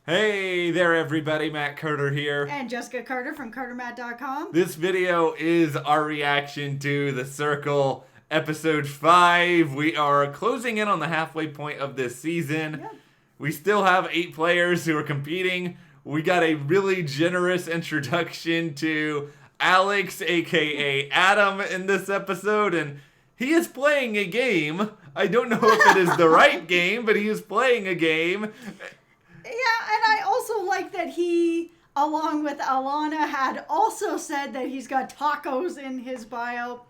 Hey there everybody, Matt Carter here. And Jessica Carter from CarterMatt.com. This video is our reaction to The Circle episode 5. We are closing in on the halfway point of this season. Yep. We still have 8 players who are competing. We got a really generous introduction to Alex, a.k.a. Adam, in this episode, and he is playing a game. I don't know if it is the right game, but he is playing a game. Yeah, and I also like that he, along with Alana, had also said that he's got tacos in his bio.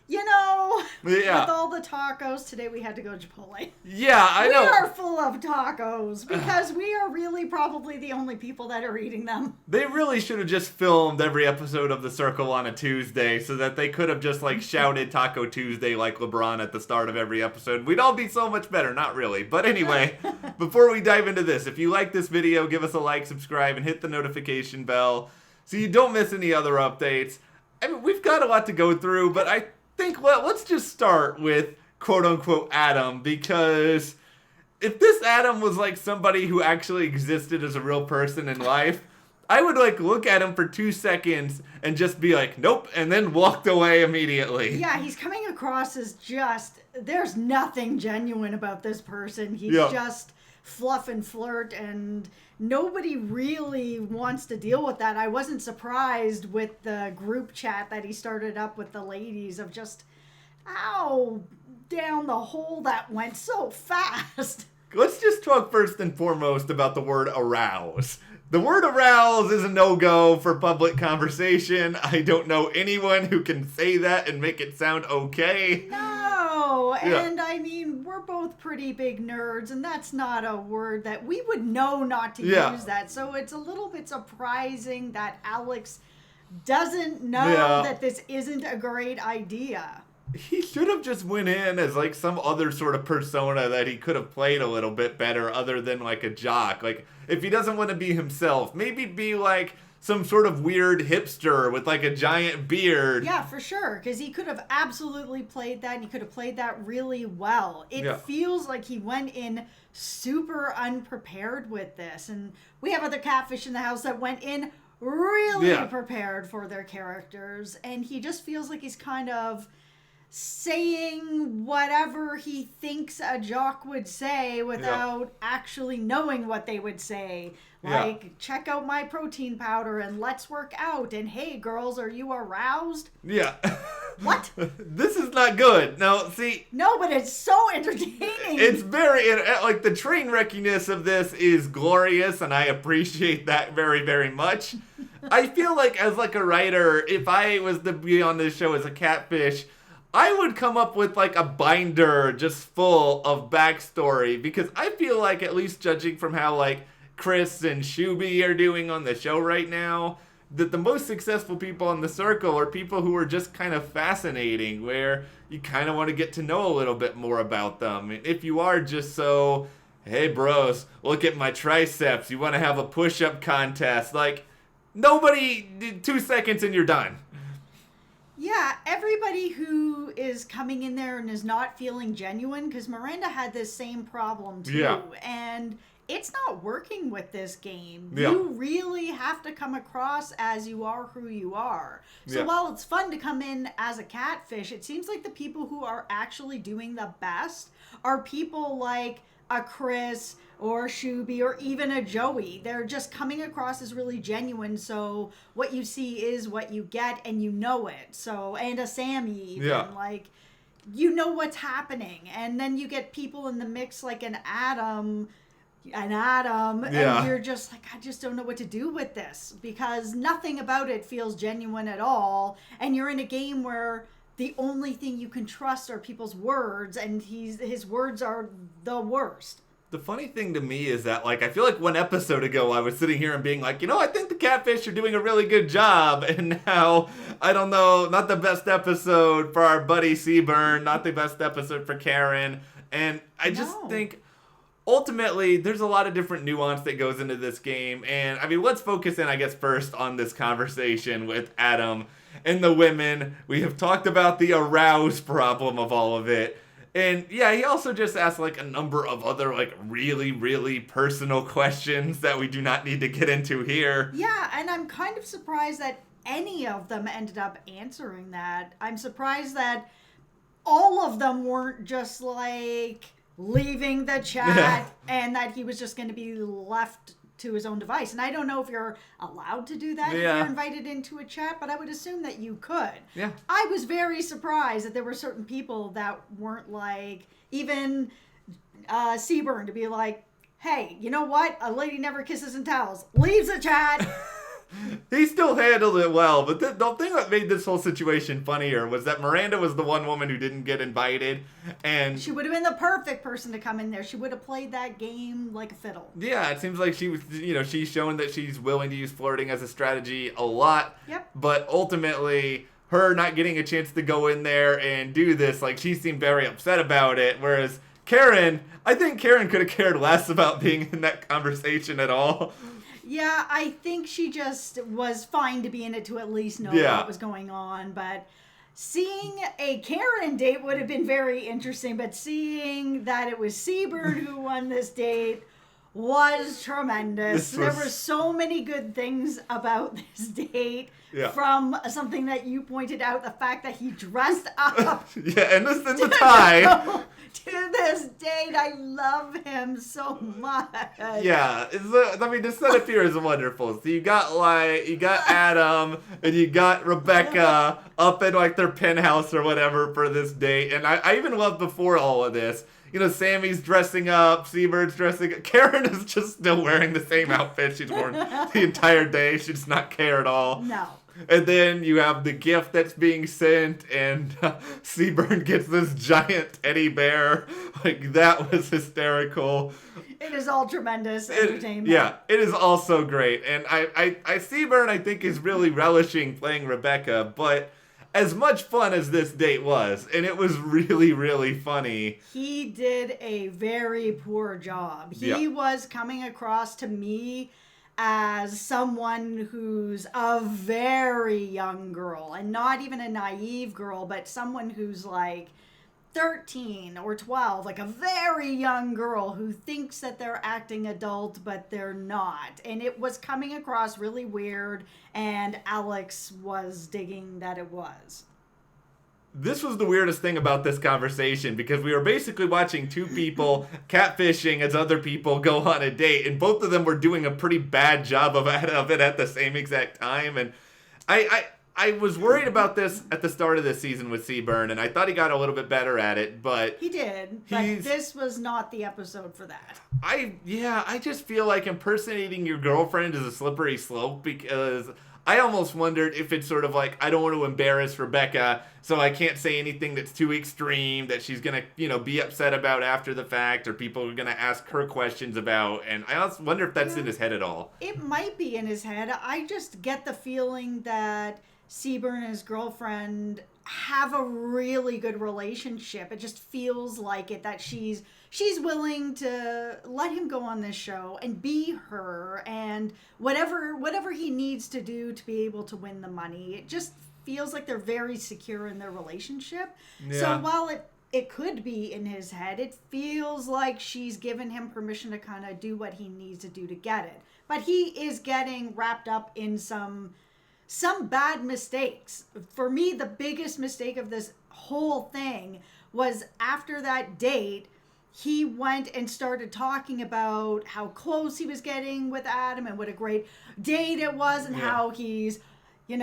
You know, Yeah. with all the tacos, today we had to go to Chipotle. Yeah, I know. We are full of tacos because we are really probably the only people that are eating them. They really should have just filmed every episode of The Circle on a Tuesday so that they could have just like shouted Taco Tuesday like LeBron at the start of every episode. We'd all be so much better. Not really. But anyway, before we dive into this, if you like this video, give us a like, subscribe, and hit the notification bell so you don't miss any other updates. I mean, we've got a lot to go through, but I think let's just start with quote-unquote Adam, because if this Adam was like somebody who actually existed as a real person in life, I would like look at him for 2 seconds and just be like, nope, and then walked away immediately. Yeah, he's coming across as just, there's nothing genuine about this person. He's just fluff and flirt, and nobody really wants to deal with that. I wasn't surprised with the group chat that he started up with the ladies of just how down the hole that went so fast. Let's just talk first and foremost about the word arouse. The word arouse is a no-go for public conversation. I don't know anyone who can say that and make it sound okay. No, and I mean, we're both pretty big nerds, and that's not a word that we would know not to use that. So it's a little bit surprising that Alex doesn't know that this isn't a great idea. He should have just went in as like some other sort of persona that he could have played a little bit better other than like a jock. Like, if he doesn't want to be himself, maybe be like some sort of weird hipster with like a giant beard. Yeah, for sure, because he could have absolutely played that, and he could have played that really well. It feels like he went in super unprepared with this, and we have other catfish in the house that went in really prepared for their characters, and he just feels like he's kind of saying whatever he thinks a jock would say without actually knowing what they would say. Like, check out my protein powder and let's work out. And hey, girls, are you aroused? Yeah. What? This is not good. Now, see. No, but it's so entertaining. It's very, like, the train wreckiness of this is glorious, and I appreciate that very, very much. I feel like, as like a writer, if I was to be on this show as a catfish, I would come up with like a binder just full of backstory, because I feel like, at least judging from how like Chris and Shuby are doing on the show right now, that the most successful people on The Circle are people who are just kind of fascinating, where you kind of want to get to know a little bit more about them. If you are just so, hey bros, look at my triceps, you want to have a push-up contest, like, nobody, 2 seconds and you're done. Yeah, everybody who is coming in there and is not feeling genuine, because Miranda had this same problem too, and it's not working with this game. You really have to come across as you are who you are. So while it's fun to come in as a catfish, it seems like the people who are actually doing the best are people like a Chris or Shuby or even a Joey. They're just coming across as really genuine, so what you see is what you get, and you know it. So, and a Sammy even, like, you know what's happening. And then you get people in the mix like an Adam, and you're just like, I just don't know what to do with this, because nothing about it feels genuine at all, and you're in a game where the only thing you can trust are people's words, and his words are the worst. The funny thing to me is that, like, I feel like 1 episode ago I was sitting here and being like, you know, I think the catfish are doing a really good job, and now, I don't know, not the best episode for our buddy Seaburn, not the best episode for Karen, and I just think, ultimately, there's a lot of different nuance that goes into this game, and, I mean, let's focus in, I guess, first on this conversation with Adam and the women. We have talked about the arouse problem of all of it. And yeah, he also just asked like a number of other like really, really personal questions that we do not need to get into here. Yeah, and I'm kind of surprised that any of them ended up answering that. I'm surprised that all of them weren't just like leaving the chat and that he was just going to be left to his own device. And I don't know if you're allowed to do that if you're invited into a chat, but I would assume that you could. Yeah. I was very surprised that there were certain people that weren't like, even Seaburn to be like, hey, you know what? A lady never kisses and towels. Leaves the chat. He still handled it well, but the thing that made this whole situation funnier was that Miranda was the one woman who didn't get invited, and she would have been the perfect person to come in there. She would have played that game like a fiddle. Yeah, it seems like she was, she's shown that she's willing to use flirting as a strategy a lot. Yep. But ultimately, her not getting a chance to go in there and do this, like, she seemed very upset about it, whereas Karen, I think Karen could have cared less about being in that conversation at all. Yeah, I think she just was fine to be in it to at least know what was going on. But seeing a Karen date would have been very interesting. But seeing that it was Seaburn who won this date was tremendous. There were so many good things about this date. Yeah. From something that you pointed out, the fact that he dressed up. Yeah, and this in the tie. To this date, I love him so much. Yeah, the setup here is wonderful. So you got Adam and you got Rebecca up in like their penthouse or whatever for this date, and I even loved before all of this. Sammy's dressing up, Seaburn's dressing up. Karen is just still wearing the same outfit she's worn the entire day. She does not care at all. No. And then you have the gift that's being sent, and Seaburn gets this giant teddy bear. Like, that was hysterical. It is all tremendous entertainment. It is all so great. And Seaburn, I think, is really relishing playing Rebecca, but as much fun as this date was, and it was really, really funny. He did a very poor job. He was coming across to me as someone who's a very young girl, and not even a naive girl, but someone who's like 13 or 12, like a very young girl who thinks that they're acting adult, but they're not. And it was coming across really weird, and Alex was digging that it was. This was the weirdest thing about this conversation, because we were basically watching two people catfishing as other people go on a date, and both of them were doing a pretty bad job of it at the same exact time. And I was worried about this at the start of this season with Seaburn, and I thought he got a little bit better at it, but he did. But this was not the episode for that. I just feel like impersonating your girlfriend is a slippery slope, because I almost wondered if it's sort of like, I don't want to embarrass Rebecca, so I can't say anything that's too extreme that she's going to, be upset about after the fact, or people are going to ask her questions about. And I also wonder if that's in his head at all. It might be in his head. I just get the feeling that Seaburn and his girlfriend have a really good relationship. It just feels like it, that she's willing to let him go on this show and be her, and whatever he needs to do to be able to win the money. It just feels like they're very secure in their relationship. Yeah. So while it could be in his head, it feels like she's given him permission to kind of do what he needs to do to get it. But he is getting wrapped up in some bad mistakes. For me, the biggest mistake of this whole thing was after that date, he went and started talking about how close he was getting with Adam and what a great date it was, and how he's,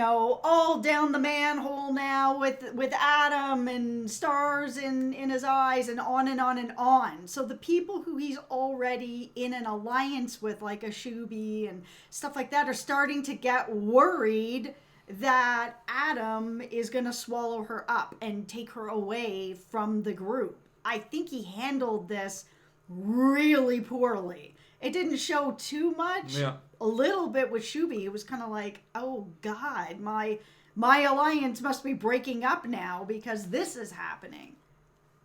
all down the manhole now with Adam, and stars in his eyes, and on and on and on. So the people who he's already in an alliance with, like a Shuby and stuff like that, are starting to get worried that Adam is going to swallow her up and take her away from the group. I think he handled this really poorly. It didn't show too much. Yeah. A little bit with Shuby. It was kind of like, oh God, my alliance must be breaking up now because this is happening.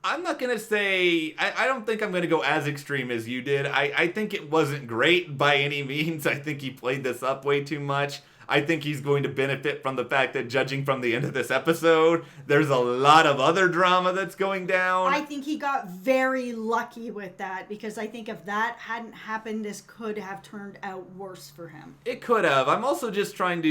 I'm not going to say, I don't think I'm going to go as extreme as you did. I think it wasn't great by any means. I think he played this up way too much. I think he's going to benefit from the fact that, judging from the end of this episode, there's a lot of other drama that's going down. I think he got very lucky with that, because I think if that hadn't happened, this could have turned out worse for him. It could have. I'm also just I'm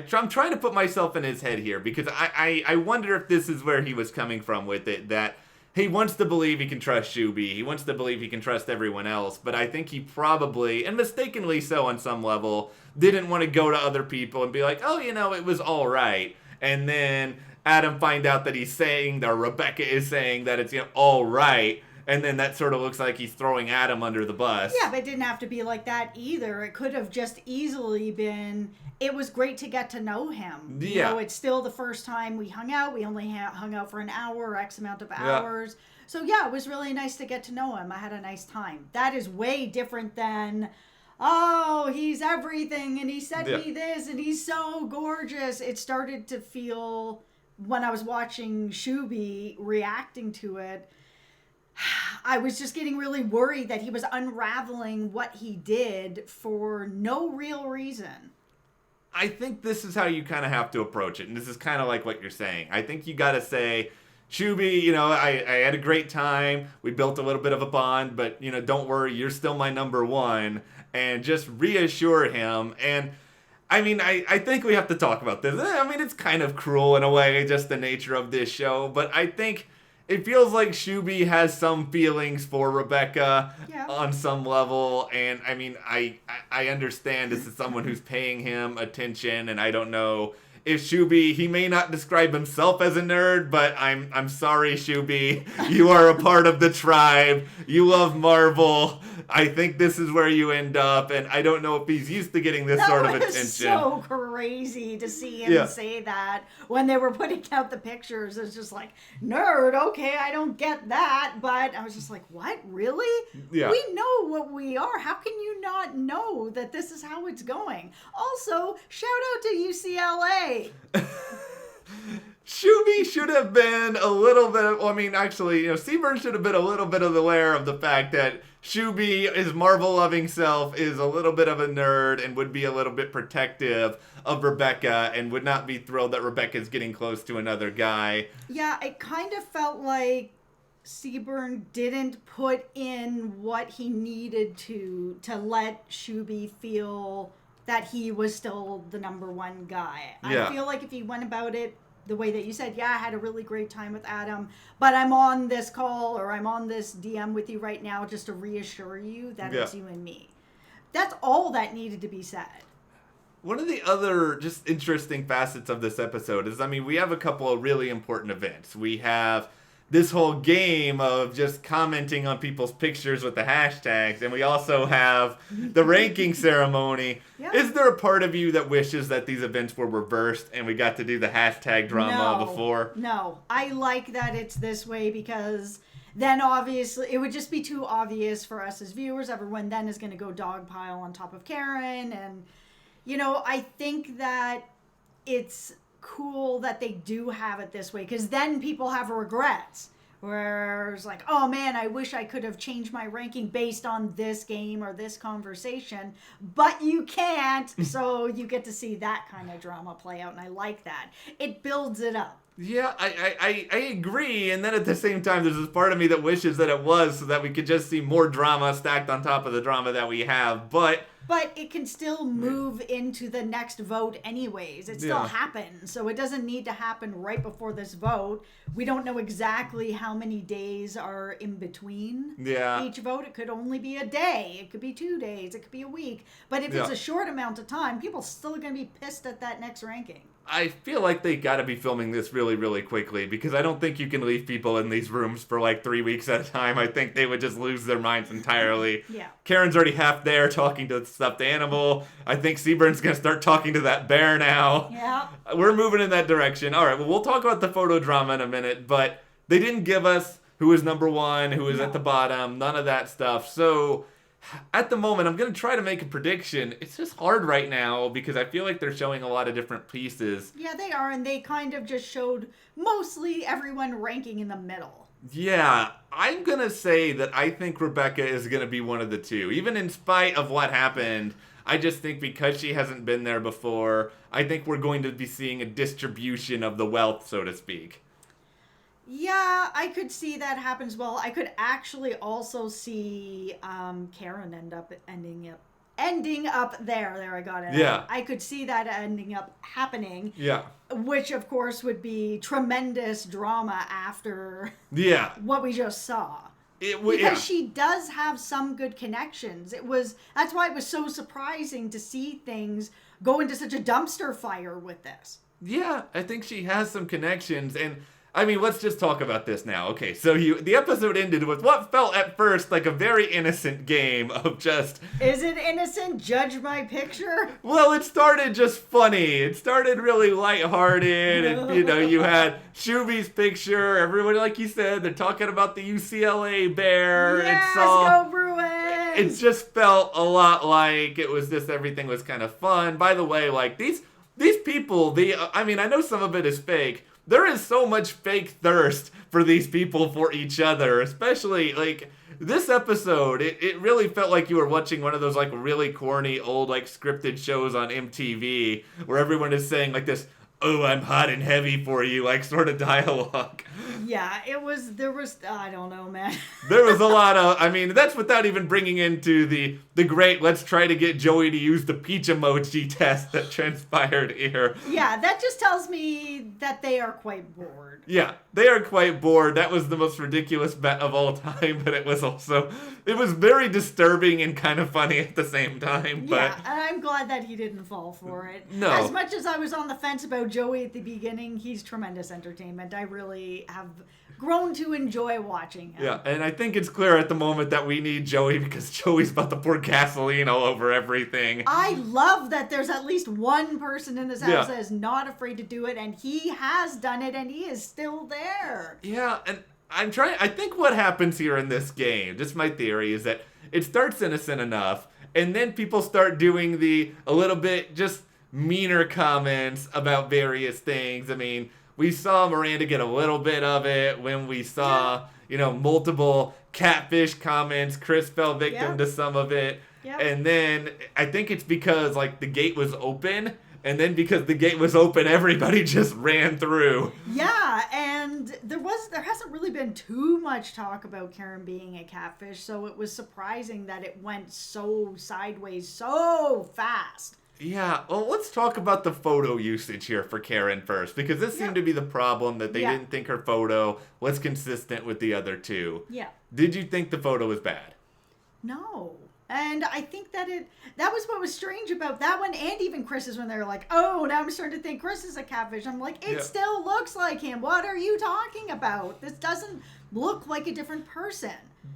trying to put myself in his head here, because I wonder if this is where he was coming from with it, that he wants to believe he can trust Shuby. He wants to believe he can trust everyone else. But I think he probably, and mistakenly so on some level, didn't want to go to other people and be like, oh, it was all right. And then Adam find out that he's saying, or Rebecca is saying that it's, all right. And then that sort of looks like he's throwing Adam under the bus. Yeah, but it didn't have to be like that either. It could have just easily been, it was great to get to know him. Yeah. It's still the first time we hung out. We only hung out for an hour or X amount of hours. Yeah. So yeah, it was really nice to get to know him. I had a nice time. That is way different than, oh, he's everything and he sent me this and he's so gorgeous. It started to feel, when I was watching Shuby reacting to it, I was just getting really worried that he was unraveling what he did for no real reason. I think this is how you kind of have to approach it. And this is kind of like what you're saying. I think you got to say, Shuby, I had a great time. We built a little bit of a bond, but, don't worry, you're still my number one. And just reassure him. And, I think we have to talk about this. It's kind of cruel in a way, just the nature of this show. But I think it feels like Shuby has some feelings for Rebecca on some level, and I understand this is someone who's paying him attention, and I don't know if Shuby, he may not describe himself as a nerd, but I'm sorry, Shuby, you are a part of the tribe, you love Marvel, I think this is where you end up, and I don't know if he's used to getting this sort of attention. So crazy to see him say that when they were putting out the pictures. It's just like, nerd, okay, I don't get that, but I was just like, what, really? Yeah. We know what we are. How can you not know that this is how it's going? Also, shout out to UCLA. Shuby should have been a little bit, Seaburn should have been a little bit of aware of the fact that Shuby, his Marvel-loving self, is a little bit of a nerd and would be a little bit protective of Rebecca and would not be thrilled that Rebecca's getting close to another guy. Yeah, it kind of felt like Seaburn didn't put in what he needed to let Shuby feel that he was still the number one guy. Yeah. I feel like if he went about it the way that you said, I had a really great time with Adam, but I'm on this call or I'm on this DM with you right now just to reassure you that it's you and me. That's all that needed to be said. One of the other just interesting facets of this episode is, we have a couple of really important events. We have this whole game of just commenting on people's pictures with the hashtags, and we also have the ranking ceremony. Yeah. Is there a part of you that wishes that these events were reversed and we got to do the hashtag drama before? No, I like that it's this way, because then obviously it would just be too obvious for us as viewers. Everyone then is going to go dogpile on top of Karen, and I think that it's cool that they do have it this way, because then people have regrets where it's like, oh man, I wish I could have changed my ranking based on this game or this conversation, but you can't. So you get to see that kind of drama play out, and I like that. It builds it up. Yeah, I agree, and then at the same time, there's this part of me that wishes that it was, so that we could just see more drama stacked on top of the drama that we have, But it can still move into the next vote anyways. It still happens, so it doesn't need to happen right before this vote. We don't know exactly how many days are in between each vote. It could only be a day. It could be 2 days. It could be a week. But if it's a short amount of time, people are still going to be pissed at that next ranking. I feel like they gotta be filming this really, really quickly, because I don't think you can leave people in these rooms for 3 weeks at a time. I think they would just lose their minds entirely. Yeah. Karen's already half there talking to the stuffed animal. I think Seaburn's gonna start talking to that bear now. Yeah. We're moving in that direction. All right, well, we'll talk about the photo drama in a minute, but they didn't give us who is number one, who is at the bottom, none of that stuff. So at the moment, I'm going to try to make a prediction. It's just hard right now because I feel like they're showing a lot of different pieces. Yeah, they are, and they kind of just showed mostly everyone ranking in the middle. Yeah, I'm going to say that I think Rebecca is going to be one of the two. Even in spite of what happened, I just think because she hasn't been there before, I think we're going to be seeing a distribution of the wealth, so to speak. Yeah, I could see that happen as well. I could actually also see Karen ending up there. There, I got it. Yeah. I could see that ending up happening. Yeah. Which, of course, would be tremendous drama after Yeah. what we just saw. Because she does have some good connections. That's why it was so surprising to see things go into such a dumpster fire with this. Yeah, I think she has some connections, and I mean, let's just talk about this now. Okay, so the episode ended with what felt at first like a very innocent game of just... Is it innocent? Judge my picture? Well, it started just funny. It started really lighthearted, and, you had Shuby's picture. Everyone, like you said, they're talking about the UCLA bear. Yes, go Bruins! It just felt a lot like it was just everything was kind of fun. By the way, like, these people, I know some of it is fake. There is so much fake thirst for these people for each other, especially, like, this episode, it really felt like you were watching one of those, like, really corny, old, like, scripted shows on MTV, where everyone is saying, like, this, "Oh, I'm hot and heavy for you," like, sort of dialogue. Yeah, there was, I don't know, man. There was a lot of, that's without even bringing into the great, let's try to get Joey to use the peach emoji test that transpired here. Yeah, that just tells me that they are quite bored. Yeah, they are quite bored. That was the most ridiculous bet of all time, but it was very disturbing and kind of funny at the same time. But yeah, and I'm glad that he didn't fall for it. No. As much as I was on the fence about Joey at the beginning, he's tremendous entertainment. I really have grown to enjoy watching him. Yeah, and I think it's clear at the moment that we need Joey because Joey's about to pour gasoline all over everything. I love that there's at least one person in this house that is not afraid to do it, and he has done it, and he is still there. Yeah, and I think what happens here in this game, just my theory, is that it starts innocent enough, and then people start doing a little bit just meaner comments about various things. I mean, we saw Miranda get a little bit of it when we saw, multiple catfish comments. Chris fell victim to some of it. Yep. And then I think it's because, like, the gate was open. And then because the gate was open, everybody just ran through. Yeah, and there hasn't really been too much talk about Karen being a catfish, so it was surprising that it went so sideways so fast. Yeah, well, let's talk about the photo usage here for Karen first, because this seemed to be the problem, that they didn't think her photo was consistent with the other two. Yeah. Did you think the photo was bad? No. And I think that was what was strange about that one, and even Chris's, when they're like, oh, now I'm starting to think Chris is a catfish. I'm like, it still looks like him. What are you talking about? This doesn't look like a different person.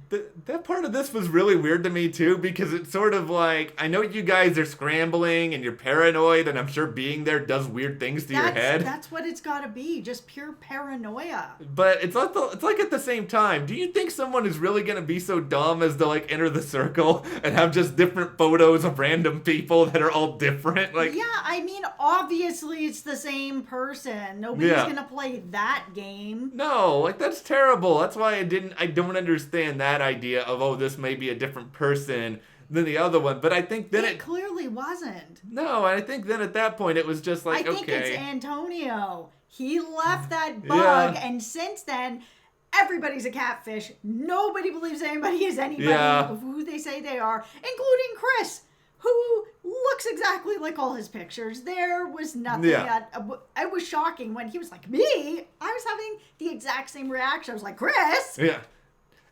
That part of this was really weird to me, too, because it's sort of like, I know you guys are scrambling and you're paranoid, and I'm sure being there does weird things to your head. That's what it's got to be, just pure paranoia. But it's like at the same time, do you think someone is really going to be so dumb as to, like, enter the circle and have just different photos of random people that are all different? Like, yeah, I mean, obviously it's the same person. Nobody's going to play that game. No, like, that's terrible. That's why I don't understand that idea of, oh, this may be a different person than the other one. But I think then it clearly wasn't. No, I think then at that point it was just like, I think it's Antonio. He left that bug, and since then, everybody's a catfish. Nobody believes anybody is anybody of who they say they are, including Chris, who looks exactly like all his pictures. There was nothing it was shocking when he was like, me? I was having the exact same reaction. I was like, Chris? Yeah.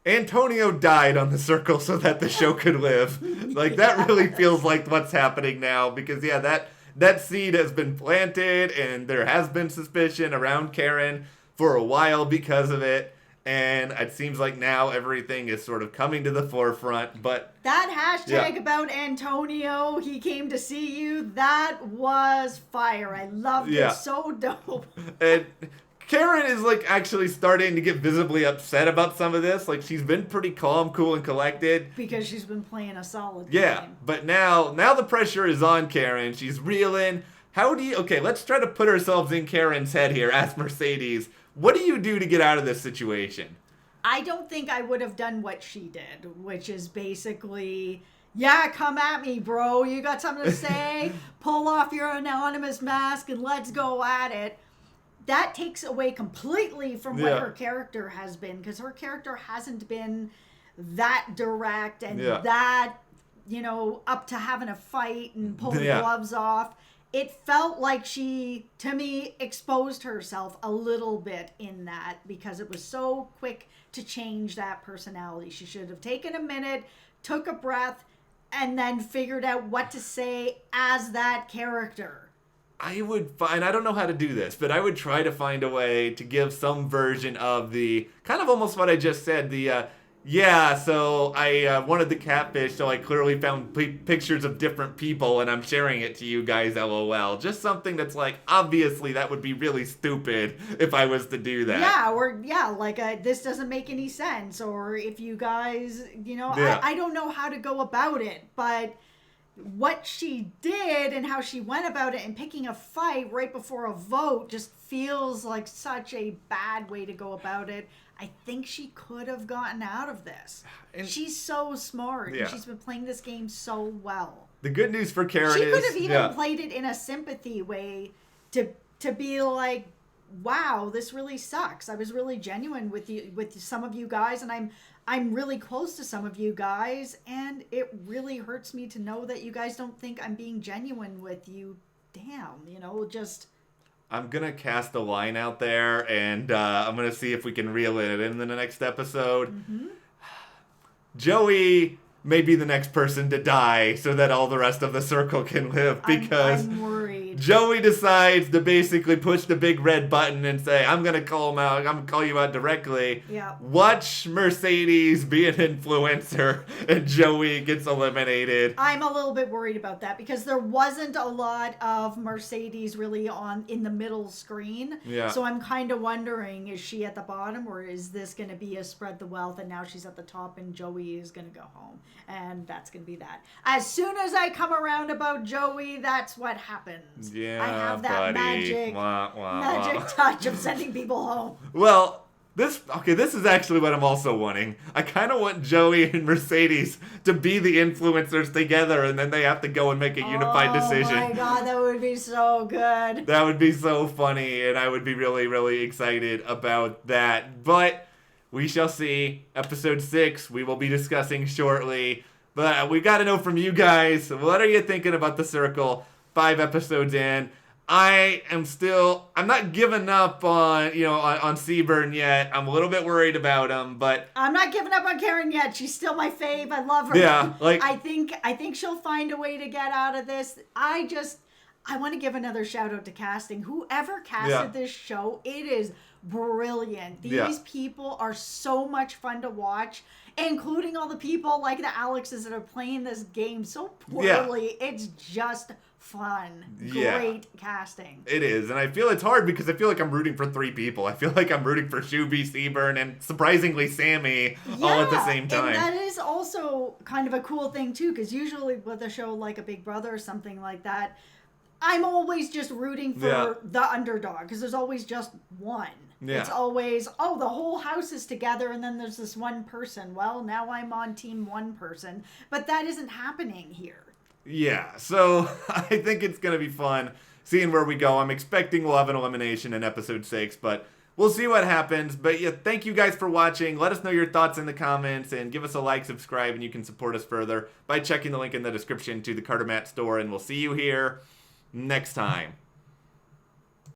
Antonio died on the circle so that the show could live. Like, that really feels like what's happening now, because, that seed has been planted, and there has been suspicion around Karen for a while because of it, and it seems like now everything is sort of coming to the forefront, but... That hashtag about Antonio, he came to see you, that was fire. I loved it. So dope. And Karen is, like, actually starting to get visibly upset about some of this. Like, she's been pretty calm, cool, and collected. Because she's been playing a solid game. Yeah, but now the pressure is on Karen. She's reeling. Okay, let's try to put ourselves in Karen's head here. Ask Mercedes, what do you do to get out of this situation? I don't think I would have done what she did, which is basically Yeah, come at me, bro. You got something to say? Pull off your anonymous mask and let's go at it. That takes away completely from what her character has been, because her character hasn't been that direct and that, up to having a fight and pull the gloves off. It felt like she, to me, exposed herself a little bit in that, because it was so quick to change that personality. She should have taken a minute, took a breath, and then figured out what to say as that character. I don't know how to do this, but I would try to find a way to give some version of the, kind of almost what I just said, so I wanted the catfish, so I clearly found pictures of different people, and I'm sharing it to you guys, LOL. Just something that's like, obviously that would be really stupid if I was to do that. This doesn't make any sense, or if you guys, I don't know how to go about it, but what she did and how she went about it and picking a fight right before a vote just feels like such a bad way to go about it. I think she could have gotten out of this. And she's so smart. And she's been playing this game so well. The good news for Karen is... She could have even played it in a sympathy way to be like, wow, this really sucks. I was really genuine with some of you guys, and I'm really close to some of you guys, and it really hurts me to know that you guys don't think I'm being genuine with you. Damn, just... I'm going to cast a line out there, and I'm going to see if we can reel it in the next episode. Mm-hmm. Joey may be the next person to die so that all the rest of the circle can live, because I'm worried. Joey decides to basically push the big red button and say, I'm going to call him out. I'm going to call you out directly. Yeah. Watch Mercedes be an influencer and Joey gets eliminated. I'm a little bit worried about that, because there wasn't a lot of Mercedes really in the middle screen. Yeah. So I'm kind of wondering, is she at the bottom, or is this going to be a spread the wealth and now she's at the top and Joey is going to go home? And that's going to be that. As soon as I come around about Joey, that's what happens. Yeah, I have that buddy. magic touch of sending people home. Well, this is actually what I'm also wanting. I kind of want Joey and Mercedes to be the influencers together, and then they have to go and make a unified decision. Oh my god, that would be so good. That would be so funny, and I would be really, really excited about that. But we shall see. Episode 6, we will be discussing shortly. But we got to know from you guys, what are you thinking about the Circle? 5 episodes in. I'm not giving up on Seaburn yet. I'm a little bit worried about him, but I'm not giving up on Karen yet. She's still my fave. I love her. Yeah, I think she'll find a way to get out of this. I want to give another shout out to casting. Whoever casted this show, it is brilliant. These people are so much fun to watch, including all the people like the Alexes that are playing this game so poorly. Yeah. It's just fun. Great casting. It is, and I feel it's hard because I feel like I'm rooting for 3 people. I feel like I'm rooting for Shuby, Seaburn, and surprisingly Sammy all at the same time. And that is also kind of a cool thing too, because usually with a show like a Big Brother or something like that, I'm always just rooting for the underdog, because there's always just one. Yeah. It's always, the whole house is together and then there's this one person. Well, now I'm on team one person. But that isn't happening here. Yeah, so I think it's going to be fun seeing where we go. I'm expecting we'll have an elimination in episode 6, but we'll see what happens. But yeah, thank you guys for watching. Let us know your thoughts in the comments and give us a like, subscribe, and you can support us further by checking the link in the description to the Carter Matt store. And we'll see you here next time.